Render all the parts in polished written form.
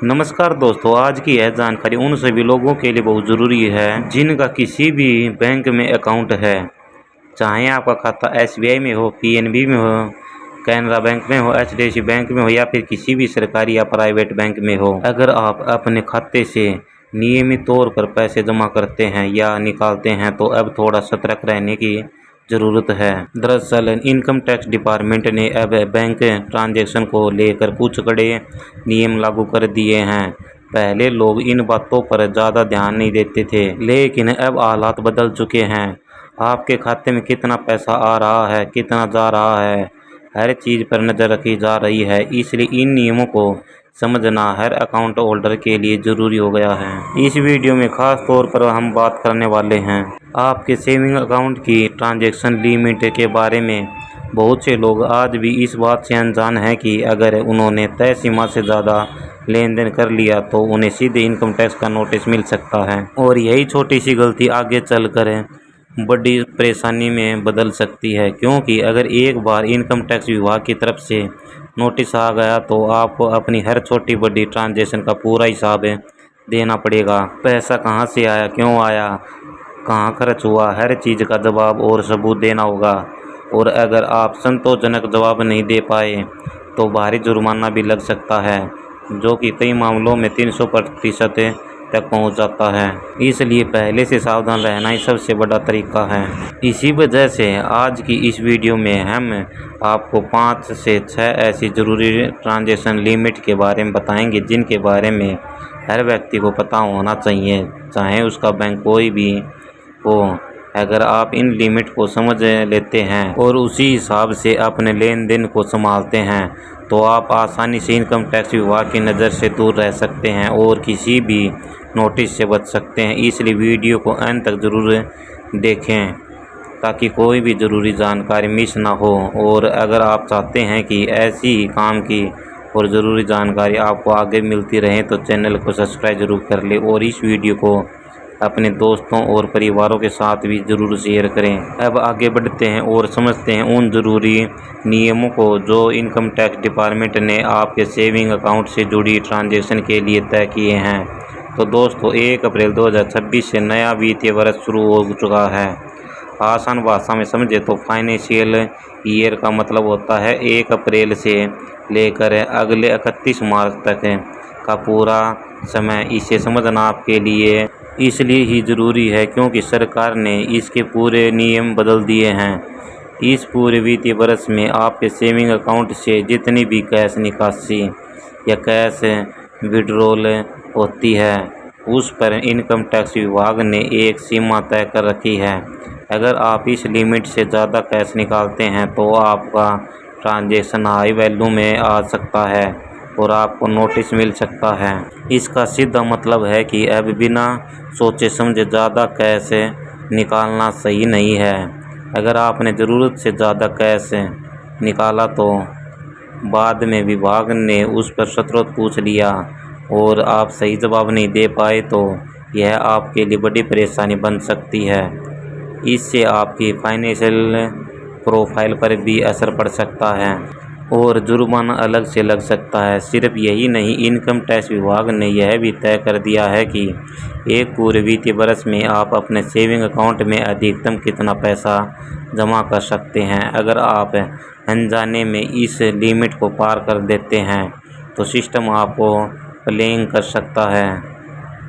नमस्कार दोस्तों, आज की यह जानकारी उन सभी लोगों के लिए बहुत ज़रूरी है जिनका किसी भी बैंक में अकाउंट है। चाहे आपका खाता एसबीआई में हो, पीएनबी में हो, कैनरा बैंक में हो, एचडीएफसी बैंक में हो या फिर किसी भी सरकारी या प्राइवेट बैंक में हो। अगर आप अपने खाते से नियमित तौर पर पैसे जमा करते हैं या निकालते हैं तो अब थोड़ा सतर्क रहने की ज़रूरत है। दरअसल इनकम टैक्स डिपार्टमेंट ने अब बैंक ट्रांजैक्शन को लेकर कुछ कड़े नियम लागू कर दिए हैं। पहले लोग इन बातों पर ज़्यादा ध्यान नहीं देते थे, लेकिन अब हालात बदल चुके हैं। आपके खाते में कितना पैसा आ रहा है, कितना जा रहा है, हर चीज़ पर नज़र रखी जा रही है। इसलिए इन नियमों को समझना हर अकाउंट होल्डर के लिए ज़रूरी हो गया है। इस वीडियो में खास तौर पर हम बात करने वाले हैं आपके सेविंग अकाउंट की ट्रांजैक्शन लिमिट के बारे में। बहुत से लोग आज भी इस बात से अनजान हैं कि अगर उन्होंने तय सीमा से ज़्यादा लेन देन कर लिया तो उन्हें सीधे इनकम टैक्स का नोटिस मिल सकता है, और यही छोटी सी गलती आगे चलकर बड़ी परेशानी में बदल सकती है। क्योंकि अगर एक बार इनकम टैक्स विभाग की तरफ से नोटिस आ गया तो आपको अपनी हर छोटी बड़ी ट्रांजैक्शन का पूरा हिसाब देना पड़ेगा। पैसा कहाँ से आया, क्यों आया, कहाँ खर्च हुआ, हर चीज़ का जवाब और सबूत देना होगा। और अगर आप संतोषजनक जवाब नहीं दे पाए तो भारी जुर्माना भी लग सकता है, जो कि कई मामलों में 300% तक पहुंच जाता है। इसलिए पहले से सावधान रहना ही सबसे बड़ा तरीका है। इसी वजह से आज की इस वीडियो में हम आपको 5 से 6 ऐसी ज़रूरी ट्रांजैक्शन लिमिट के बारे में बताएंगे जिनके बारे में हर व्यक्ति को पता होना चाहिए, चाहे उसका बैंक कोई भी हो। अगर आप इन लिमिट को समझ लेते हैं और उसी हिसाब से अपने लेन देन को संभालते हैं तो आप आसानी से इनकम टैक्स विभाग की नज़र से दूर रह सकते हैं और किसी भी नोटिस से बच सकते हैं। इसलिए वीडियो को अंत तक ज़रूर देखें ताकि कोई भी ज़रूरी जानकारी मिस ना हो। और अगर आप चाहते हैं कि ऐसी ही काम की और ज़रूरी जानकारी आपको आगे मिलती रहे तो चैनल को सब्सक्राइब जरूर कर लें और इस वीडियो को अपने दोस्तों और परिवारों के साथ भी ज़रूर शेयर करें। अब आगे बढ़ते हैं और समझते हैं उन ज़रूरी नियमों को जो इनकम टैक्स डिपार्टमेंट ने आपके सेविंग अकाउंट से जुड़ी ट्रांजैक्शन के लिए तय किए हैं। तो दोस्तों, 1 अप्रैल 2026 से नया वित्तीय वर्ष शुरू हो चुका है। आसान भाषा में समझे तो फाइनेंशियल ईयर का मतलब होता है 1 अप्रैल से लेकर अगले 31 मार्च तक का पूरा समय। इसे समझना आपके लिए इसलिए ही ज़रूरी है क्योंकि सरकार ने इसके पूरे नियम बदल दिए हैं। इस पूरे वित्तीय वर्ष में आपके सेविंग अकाउंट से जितनी भी कैश निकासी या कैश विड्रॉल होती है उस पर इनकम टैक्स विभाग ने एक सीमा तय कर रखी है। अगर आप इस लिमिट से ज़्यादा कैश निकालते हैं तो आपका ट्रांजैक्शन हाई वैल्यू में आ सकता है और आपको नोटिस मिल सकता है। इसका सीधा मतलब है कि अब बिना सोचे समझे ज़्यादा कैश निकालना सही नहीं है। अगर आपने ज़रूरत से ज़्यादा कैश निकाला तो बाद में विभाग ने उस पर स्रोत पूछ लिया और आप सही जवाब नहीं दे पाए तो यह आपके लिए बड़ी परेशानी बन सकती है। इससे आपकी फाइनेंशियल प्रोफाइल पर भी असर पड़ सकता है और जुर्माना अलग से लग सकता है। सिर्फ यही नहीं, इनकम टैक्स विभाग ने यह भी तय कर दिया है कि एक पूरे वित्तीय वर्ष में आप अपने सेविंग अकाउंट में अधिकतम कितना पैसा जमा कर सकते हैं। अगर आप अनजाने में इस लिमिट को पार कर देते हैं तो सिस्टम आपको फ्लैग कर सकता है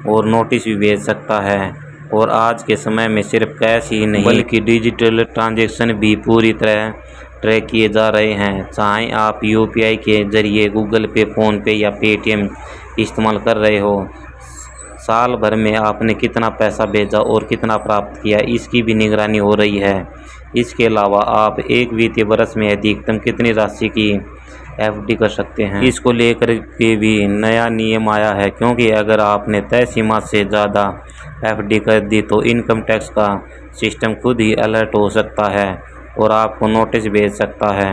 और नोटिस भी भेज सकता है। और आज के समय में सिर्फ कैश ही नहीं बल्कि डिजिटल ट्रांजैक्शन भी पूरी तरह ट्रैक किए जा रहे हैं। चाहे आप यूपीआई के जरिए गूगल पे, फ़ोनपे या पेटीएम इस्तेमाल कर रहे हो, साल भर में आपने कितना पैसा भेजा और कितना प्राप्त किया इसकी भी निगरानी हो रही है। इसके अलावा आप एक वित्तीय वर्ष में अधिकतम कितनी राशि की एफडी कर सकते हैं, इसको लेकर के भी नया नियम आया है। क्योंकि अगर आपने तय सीमा से ज़्यादा एफडी कर दी तो इनकम टैक्स का सिस्टम खुद ही अलर्ट हो सकता है और आपको नोटिस भेज सकता है।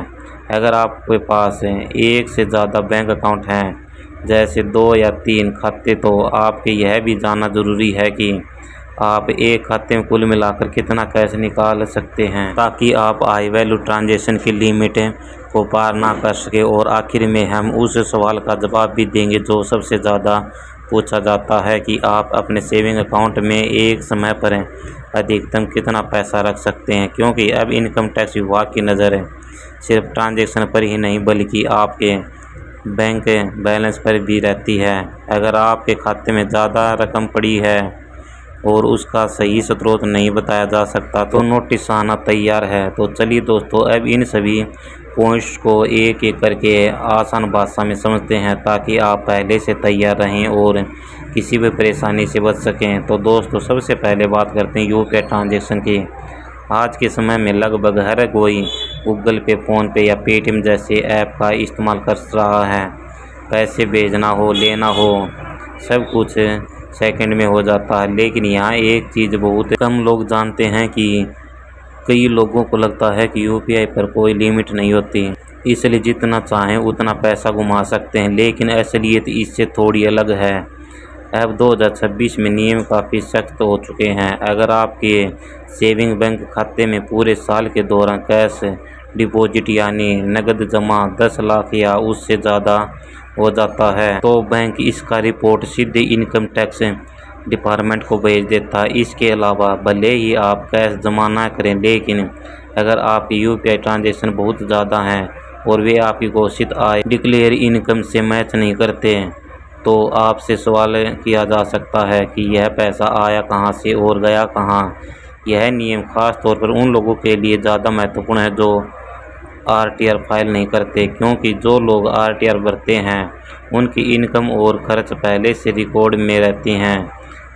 अगर आपके पास एक से ज़्यादा बैंक अकाउंट हैं, जैसे 2 या 3 खाते, तो आपके यह भी जानना ज़रूरी है कि आप एक खाते में कुल मिलाकर कितना कैश निकाल सकते हैं, ताकि आप हाई वैल्यू ट्रांजैक्शन की लिमिट को पार ना कर सके। और आखिर में हम उस सवाल का जवाब भी देंगे जो सबसे ज़्यादा पूछा जाता है कि आप अपने सेविंग अकाउंट में एक समय पर अधिकतम कितना पैसा रख सकते हैं, क्योंकि अब इनकम टैक्स विभाग की नज़र सिर्फ ट्रांजैक्शन पर ही नहीं बल्कि आपके बैंक बैलेंस पर भी रहती है। अगर आपके खाते में ज़्यादा रकम पड़ी है और उसका सही स्रोत नहीं बताया जा सकता तो नोटिस आना तैयार है। तो चलिए दोस्तों, अब इन सभी पॉइंट्स को एक एक करके आसान भाषा में समझते हैं, ताकि आप पहले से तैयार रहें और किसी भी परेशानी से बच सकें। तो दोस्तों, सबसे पहले बात करते हैं यूपीआई ट्रांजैक्शन की। आज के समय में लगभग हर कोई गूगल पे, फ़ोन पे या पेटीएम जैसे ऐप का इस्तेमाल कर रहा है। पैसे भेजना हो, लेना हो, सब कुछ सेकंड में हो जाता है। लेकिन यहाँ एक चीज़ बहुत कम लोग जानते हैं कि कई लोगों को लगता है कि यूपीआई पर कोई लिमिट नहीं होती, इसलिए जितना चाहें उतना पैसा घुमा सकते हैं। लेकिन असलियत इससे थोड़ी अलग है। अब 2026 में नियम काफ़ी सख्त हो चुके हैं। अगर आपके सेविंग बैंक खाते में पूरे साल के दौरान कैश डिपॉजिट यानी नकद जमा 10 लाख या उससे ज़्यादा हो जाता है तो बैंक इसका रिपोर्ट सीधे इनकम टैक्स डिपार्टमेंट को भेज देता है। इसके अलावा भले ही आप कैश जमा ना करें, लेकिन अगर आपकी यूपीआई ट्रांजैक्शन बहुत ज़्यादा हैं और वे आपकी घोषित आय डिक्लेयर इनकम से मैच नहीं करते तो आपसे सवाल किया जा सकता है कि यह पैसा आया कहां से और गया कहां। यह नियम खास तौर पर उन लोगों के लिए ज़्यादा महत्वपूर्ण है जो आरटीआर फाइल नहीं करते, क्योंकि जो लोग आरटीआर भरते हैं उनकी इनकम और खर्च पहले से रिकॉर्ड में रहती हैं।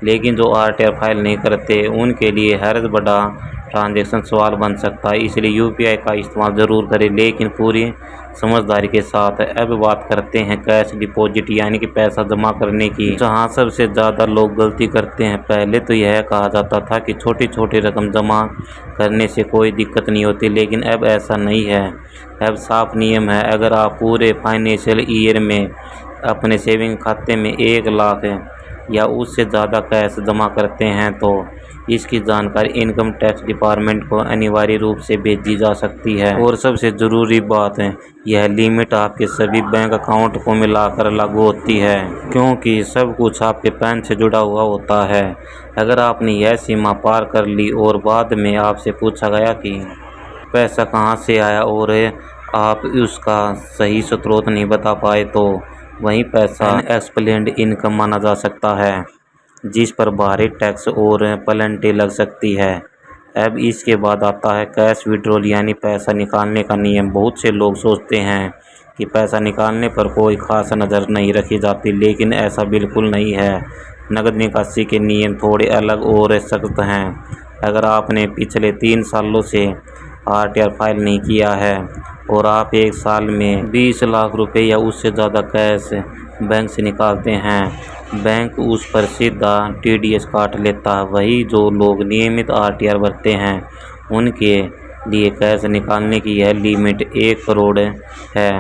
लेकिन जो आरटीआर फाइल नहीं करते उनके लिए हर बड़ा ट्रांजैक्शन सवाल बन सकता है। इसलिए यूपीआई का इस्तेमाल ज़रूर करें, लेकिन पूरी समझदारी के साथ। अब बात करते हैं कैश डिपॉजिट यानी कि पैसा जमा करने की, जहां सबसे ज़्यादा लोग गलती करते हैं। पहले तो यह कहा जाता था कि छोटी छोटी रकम जमा करने से कोई दिक्कत नहीं होती, लेकिन अब ऐसा नहीं है। अब साफ नियम है, अगर आप पूरे फाइनेंशियल ईयर में अपने सेविंग खाते में 1 लाख या उससे ज़्यादा कैश जमा करते हैं तो इसकी जानकारी इनकम टैक्स डिपार्टमेंट को अनिवार्य रूप से भेजी जा सकती है। और सबसे ज़रूरी बात है, यह लिमिट आपके सभी बैंक अकाउंट को मिलाकर लागू होती है, क्योंकि सब कुछ आपके पैन से जुड़ा हुआ होता है। अगर आपने यह सीमा पार कर ली और बाद में आपसे पूछा गया कि पैसा कहाँ से आया और आप उसका सही स्रोत नहीं बता पाए तो वही पैसा अनएक्सप्लेन्ड इनकम माना जा सकता है, जिस पर भारी टैक्स और पेनल्टी लग सकती है। अब इसके बाद आता है कैश विड्रॉल यानी पैसा निकालने का नियम। बहुत से लोग सोचते हैं कि पैसा निकालने पर कोई खास नज़र नहीं रखी जाती, लेकिन ऐसा बिल्कुल नहीं है। नकद निकासी के नियम थोड़े अलग और सख्त हैं। अगर आपने पिछले 3 सालों से आरटीआर फाइल नहीं किया है और आप एक साल में 20 लाख रुपए या उससे ज़्यादा कैश बैंक से निकालते हैं, बैंक उस पर सीधा टीडीएस काट लेता है। वही जो लोग नियमित आरटीआर भरते हैं उनके लिए कैश निकालने की यह लिमिट 1 करोड़ है।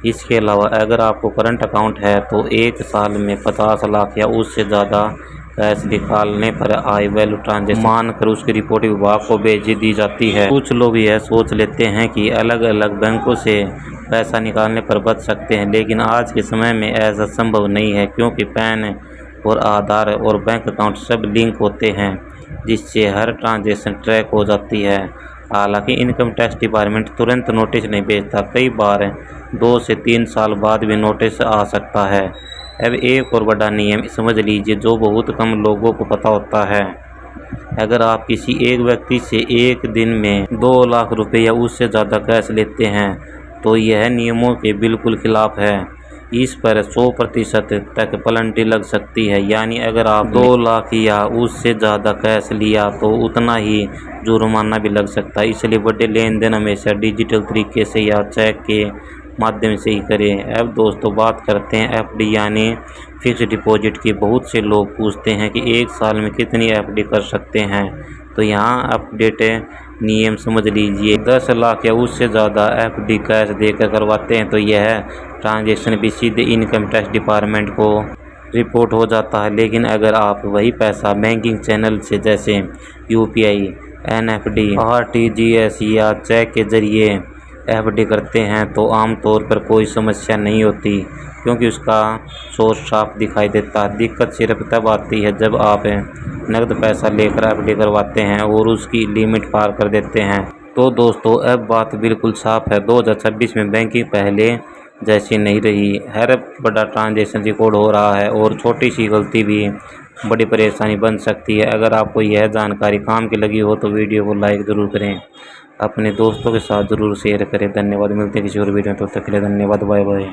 इसके अलावा अगर आपको करंट अकाउंट है तो एक साल में 50 लाख या उससे ज़्यादा कैश निकालने पर हाई वैल्यू ट्रांजैक्शन मानकर उसकी रिपोर्ट विभाग को भेज दी जाती है। कुछ लोग यह सोच लेते हैं कि अलग अलग बैंकों से पैसा निकालने पर बच सकते हैं, लेकिन आज के समय में ऐसा संभव नहीं है, क्योंकि पैन और आधार और बैंक अकाउंट सब लिंक होते हैं, जिससे हर ट्रांजैक्शन ट्रैक हो जाती है। हालांकि इनकम टैक्स डिपार्टमेंट तुरंत नोटिस नहीं भेजता, कई बार 2 से 3 साल बाद भी नोटिस आ सकता है। अब एक और बड़ा नियम समझ लीजिए जो बहुत कम लोगों को पता होता है। अगर आप किसी एक व्यक्ति से एक दिन में 2 लाख रुपए या उससे ज़्यादा कैश लेते हैं तो यह नियमों के बिल्कुल खिलाफ है। इस पर 100% तक पेनल्टी लग सकती है, यानी अगर आप 2 लाख या उससे ज़्यादा कैश लिया तो उतना ही जुर्माना भी लग सकता है। इसलिए बड़े लेन देन हमेशा डिजिटल तरीके से या चेक के माध्यम से ही करें। अब दोस्तों बात करते हैं एफडी यानी फिक्स डिपॉजिट की। बहुत से लोग पूछते हैं कि एक साल में कितनी एफडी कर सकते हैं, तो यहाँ अपडेट नियम समझ लीजिए। 10 लाख या उससे ज़्यादा एफडी कैश देकर करवाते हैं तो यह ट्रांजैक्शन भी सीधे इनकम टैक्स डिपार्टमेंट को रिपोर्ट हो जाता है। लेकिन अगर आप वही पैसा बैंकिंग चैनल से जैसे यूपीआई, एनएफडी, आरटीजीएस या चेक के जरिए एफडी करते हैं तो आमतौर पर कोई समस्या नहीं होती, क्योंकि उसका सोर्स साफ दिखाई देता है। दिक्कत सिर्फ तब आती है जब आप नकद पैसा लेकर एफडी करवाते हैं और उसकी लिमिट पार कर देते हैं। तो दोस्तों, अब बात बिल्कुल साफ है, 2026 में बैंकिंग पहले जैसी नहीं रही। हर बड़ा ट्रांजैक्शन रिकॉर्ड हो रहा है और छोटी सी गलती भी बड़ी परेशानी बन सकती है। अगर आपको यह जानकारी काम की लगी हो तो वीडियो को लाइक ज़रूर करें, अपने दोस्तों के साथ ज़रूर शेयर करें। धन्यवाद। मिलते हैं किसी और वीडियो में, तब तक के लिए धन्यवाद। Bye bye.